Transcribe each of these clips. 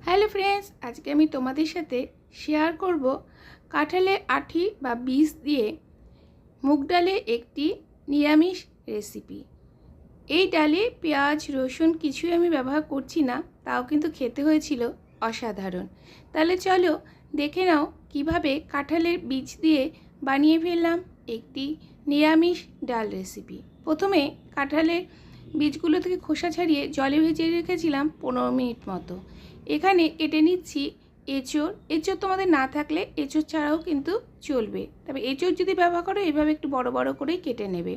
Hello friends, আজকে আমি তোমাদের সাথে শেয়ার করব কাঁঠালের আঁটি বা বীজ দিয়ে মুগ ডালে একটি নিরামিষ রেসিপি। এই ডালে পেঁয়াজ রসুন কিছুই আমি ব্যবহার করছি না, তাও কিন্তু খেতে হয়েছিল অসাধারণ। তাহলে চলো দেখে নাও কিভাবে কাঁঠালের বীজ দিয়ে বানিয়ে ফেললাম একটি নিরামিষ ডাল রেসিপি। প্রথমে কাঁঠালের বীজগুলো থেকে খোসা ছাড়িয়ে জলে ভিজিয়ে রেখেছিলাম 15 মিনিট মতো। এখানে কেটে নিচ্ছি এঁচোড়। এঁচোড় তোমাদের না থাকলে এঁচোড় ছাড়াও কিন্তু চলবে, তবে এঁচোড় যদি ব্যবহার করো এভাবে একটু বড় বড় করেই কেটে নেবে।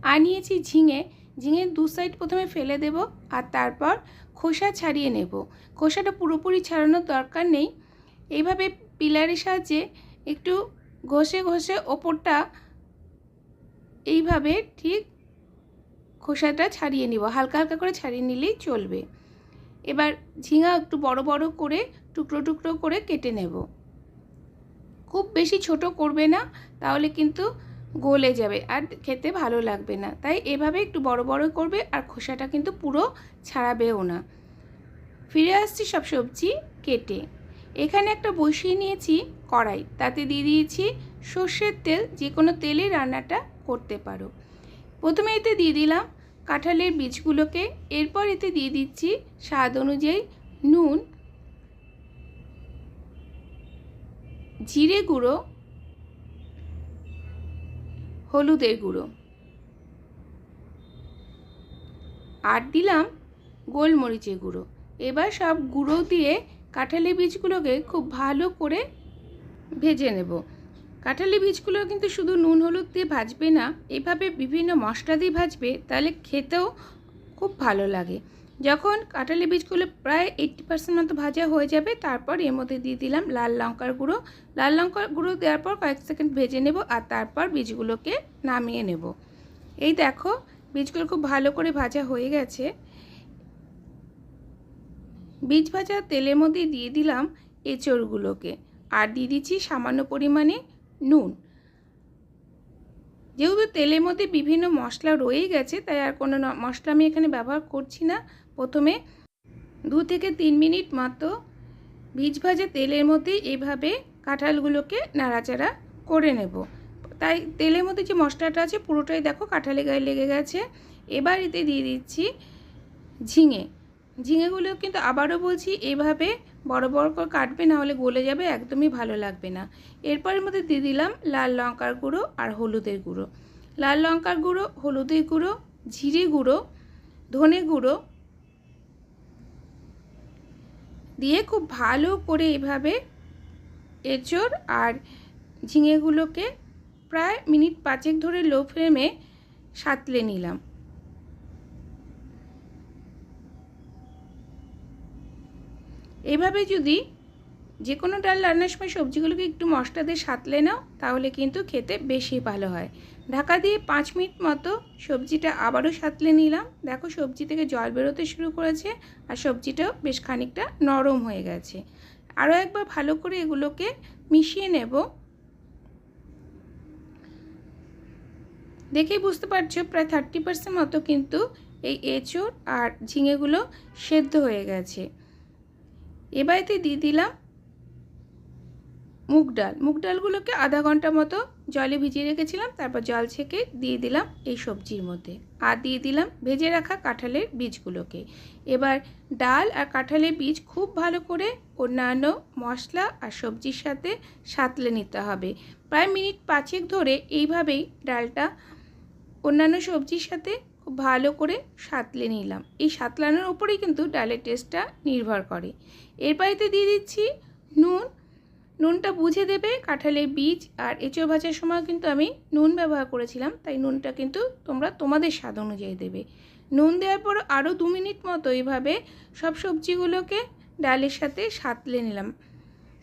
আর নিয়েছি ঝিঙে। ঝিঙের দু সাইড প্রথমে ফেলে দেব আর তারপর খোসা ছাড়িয়ে নেব। খোসাটা পুরোপুরি ছাড়ানোর দরকার নেই, এইভাবে পিলারের সাহায্যে একটু ঘষে ঘষে ওপরটা এইভাবে ঠিক খোসাটা ছাড়িয়ে নিব, হালকা হালকা করে ছাড়িয়ে নিলেই চলবে। এবার ঝিঙা একটু বড় বড় করে টুকরো টুকরো করে কেটে নেব। খুব বেশি ছোট করবে না, তাহলে কিন্তু গলে যাবে আর খেতে ভালো লাগবে না। তাই এভাবে একটু বড় বড় করবে আর খোসাটা কিন্তু পুরো ছাড়াবেও না। ফিরে আসছি সব সবজি কেটে। এখানে একটা বসিয়ে নিয়েছি কড়াই, তাতে দিয়ে দিয়েছি সর্ষের তেল। যে কোনো তেলে রান্নাটা করতে পারো। প্রথমে এতে দিয়ে দিলাম কাঁঠালের বীজগুলোকে, এরপর এতে দিয়ে দিচ্ছি স্বাদ অনুযায়ী নুন, জিরে গুঁড়ো, হলুদের গুঁড়ো আর দিলাম গোলমরিচের গুঁড়ো। এবার সব গুঁড়ো দিয়ে কাঁঠালের বীজগুলোকে খুব ভালো করে ভেজে নেব। কাঁঠালের বীজগুলো কিন্তু শুধু নুন হলুদ দিয়ে ভাজবে না, এভাবে বিভিন্ন মশলা দিয়ে ভাজবে, তাহলে খেতেও খুব ভালো লাগে। যখন কাঁঠালের বীজগুলো প্রায় 80% মতো ভাজা হয়ে যাবে, তারপর এর মধ্যে দিয়ে দিলাম লাল লঙ্কার গুঁড়ো। লাল লঙ্কার গুঁড়ো দেওয়ার পর কয়েক সেকেন্ড ভেজে নেব আর তারপর বীজগুলোকে নামিয়ে নেব। এই দেখো বীজগুলো খুব ভালো করে ভাজা হয়ে গেছে। বীজ ভাজা তেলের মধ্যে দিয়ে দিলাম এঁচোড়গুলোকে আর দিয়ে দিচ্ছি সামান্য পরিমাণে নুন। যেহেতু তেলের মধ্যে বিভিন্ন মশলা রয়ে গেছে, তাই আর কোনো মশলা আমি এখানে ব্যবহার করছি না। প্রথমে 2 থেকে 3 মিনিট মতো বীজ ভাজা তেলের মধ্যে এভাবে কাঁঠালগুলোকে নাড়াচাড়া করে নেব। তাই তেলের মধ্যে যে মশলাটা আছে পুরোটাই দেখো কাঁঠালে গায়ে লেগে গেছে। এবার এতে দিয়ে দিচ্ছি ঝিঙে। ঝিঙেগুলো কিন্তু আবারও বলছি এভাবে বড় বড় করে কাটবে, না হলে গলে যাবে, একদমই ভালো লাগবে না। এরপরের মধ্যে দিয়ে দিলাম লাল লঙ্কার গুঁড়ো আর হলুদের গুঁড়ো। লাল লঙ্কার গুঁড়ো, হলুদের গুঁড়ো, জিরে গুঁড়ো, ধনে গুঁড়ো দিয়ে খুব ভালো করে এভাবে এঁচোড় আর ঝিঙেগুলোকে প্রায় মিনিট 5 ধরে লো ফ্লেমে সাঁতলে নিলাম। এভাবে যদি যে কোনো ডাল রান্নার সময় সবজিগুলোকে একটু মশলা দিয়ে সাঁতলে নাও, তাহলে কিন্তু খেতে বেশি ভালো হয়। ঢাকা দিয়ে 5 মিনিট মতো সবজিটা আবারও সাঁতলে নিলাম। দেখো সবজি থেকে জল বেরোতে শুরু করেছে আর সবজিটাও বেশ খানিকটা নরম হয়ে গেছে। আরও একবার ভালো করে এগুলোকে মিশিয়ে নেব। দেখেই বুঝতে পারছো প্রায় 30% মতো কিন্তু এই এঁচোড় আর ঝিঙেগুলো সেদ্ধ হয়ে গেছে। এবার এতে দিয়ে দিলাম মুগ ডাল। মুগ ডালগুলোকে আধা ঘন্টা মতো জলে ভিজিয়ে রেখেছিলাম, তারপর জল ছেঁকে দিয়ে দিলাম এই সবজির মধ্যে আর দিয়ে দিলাম ভেজে রাখা কাঁঠালের বীজগুলোকে। এবার ডাল আর কাঁঠালের বীজ খুব ভালো করে অন্যান্য মশলা আর সবজির সাথে সাঁতলে নিতে হবে। প্রায় মিনিট 5 ধরে এইভাবেই ডালটা অন্যান্য সবজির সাথে খুব ভালো করে সাঁতলে নিলাম। এই সাঁতলানোর ওপরেই কিন্তু ডালের টেস্টটা নির্ভর করে। এরপর এতে দিয়ে দিচ্ছি নুন। নুনটা বুঝে দেবে। কাঁঠালের বীজ আর এঁচোড় ভাজার সময় কিন্তু আমি নুন ব্যবহার করেছিলাম, তাই নুনটা কিন্তু তোমরা তোমাদের স্বাদ অনুযায়ী দেবে। নুন দেওয়ার পর আরও 2 মিনিট মতো এইভাবে সব সবজিগুলোকে ডালের সাথে সাঁতলে নিলাম।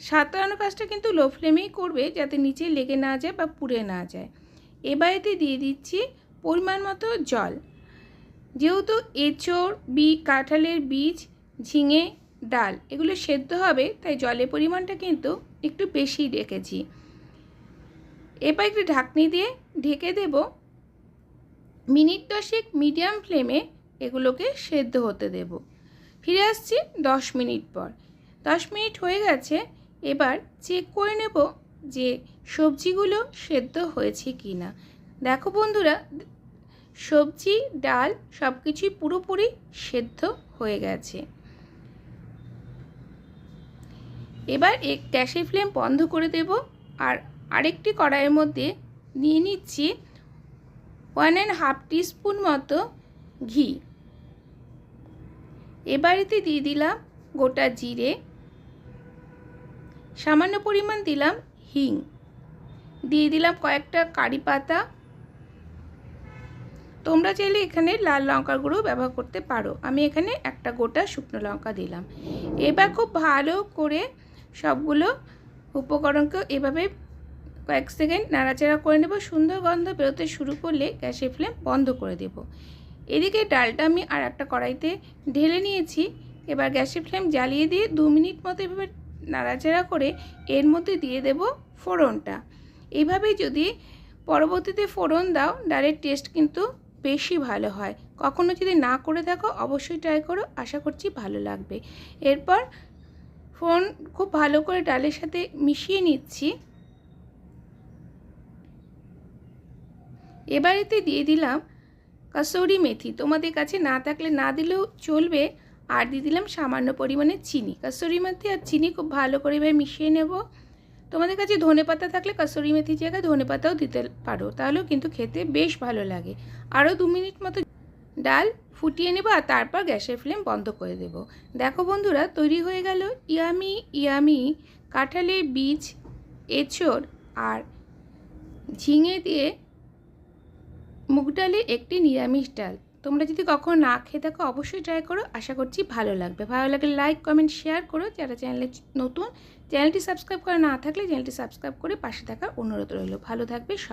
সাঁতলানোর কাজটা কিন্তু লো ফ্লেমেই করবে, যাতে নিচে লেগে না যায় বা পুড়ে না যায়। এবার এতে দিয়ে দিচ্ছি পরিমাণ মতো জল। যেহেতু এঁচোড়, কাঁঠালের বীজ, ঝিঙে, ডাল এগুলো সেদ্ধ হবে, তাই জলের পরিমাণটা কিন্তু একটু বেশি রেখেছি। এবার একটু ঢাকনি দিয়ে ঢেকে দেব। মিনিট 10 মিডিয়াম ফ্লেমে এগুলোকে সেদ্ধ হতে দেব। ফিরে আসছি 10 মিনিট পর। 10 মিনিট হয়ে গেছে। এবার চেক করে নেব যে সবজিগুলো সেদ্ধ হয়েছে কি না। দেখো বন্ধুরা, সবজি ডাল সব কিছুই পুরোপুরি সেদ্ধ হয়ে গেছে। এবার গ্যাসের ফ্লেম বন্ধ করে দেব। আর আরেকটি কড়াইয়ের মধ্যে নিয়ে নিচ্ছি 1.5 টিস্পুন মতো ঘি। এবারেতে দিয়ে দিলাম গোটা জিরে, সামান্য পরিমাণ দিলাম হিং, দিয়ে দিলাম কয়েকটা কারি পাতা। তোমরা চাইলে এখানে লাল লঙ্কার গুঁড়ো ব্যবহার করতে পারো, আমি এখানে একটা গোটা শুকনো লঙ্কা দিলাম। এবার খুব ভালো করে সবগুলো উপকরণকে এভাবে কয়েক সেকেন্ড নাড়াচাড়া করে নেব। সুন্দর গন্ধ বেরোতে শুরু করলে গ্যাসের ফ্লেম বন্ধ করে দেব। এদিকে ডালটা আমি আর একটা কড়াইতে ঢেলে নিয়েছি। এবার গ্যাসের ফ্লেম জ্বালিয়ে দিয়ে 2 মিনিট মতো এভাবে নাড়াচাড়া করে এর মধ্যে দিয়ে দেব ফোড়নটা। এইভাবেই যদি পরবর্তীতে ফোড়ন দাও, ডালের টেস্ট কিন্তু বেশি ভালো হয়। কখনো যদি না করে থাকো অবশ্যই ট্রাই করো, আশা করছি ভালো লাগবে। এরপর ফোড়ন খুব ভালো করে ডালের সাথে মিশিয়ে নিচ্ছি। এবারেতে দিয়ে দিলাম কসুরি মেথি, তোমাদের কাছে না থাকলে না দিলেও চলবে। আর দিয়ে দিলাম সামান্য পরিমাণে চিনি। কসুরি মেথি আর চিনি খুব ভালো করে এভাবে মিশিয়ে নেব। তোমাদের কাছে ধনেপাতা থাকলে কসুরি মেথির জায়গায় ধনেপাতাও দিতে পারো, তাহলেও কিন্তু খেতে বেশ ভালো লাগে। আরও 2 মিনিট মতো ডাল ফুটিয়ে নেব আর তারপর গ্যাসের ফ্লেম বন্ধ করে দেব। দেখো বন্ধুরা, তৈরি হয়ে গেল ইয়ামি ইয়ামি কাঁঠালের বীজ, এঁচোড় আর ঝিঙে দিয়ে মুগ ডালের একটি নিরামিষ ডাল। তোমরা যদি কখনো না খেয়ে থাকো অবশ্যই ট্রাই করো, আশা করছি ভালো লাগবে। ভালো লাগলে লাইক কমেন্ট শেয়ার করো। যারা চ্যানেলে নতুন, চ্যানেলটি সাবস্ক্রাইব করা না থাকলে চ্যানেলটি সাবস্ক্রাইব করে পাশে থাকার অনুরোধ রইল। ভালো থাকবে সব।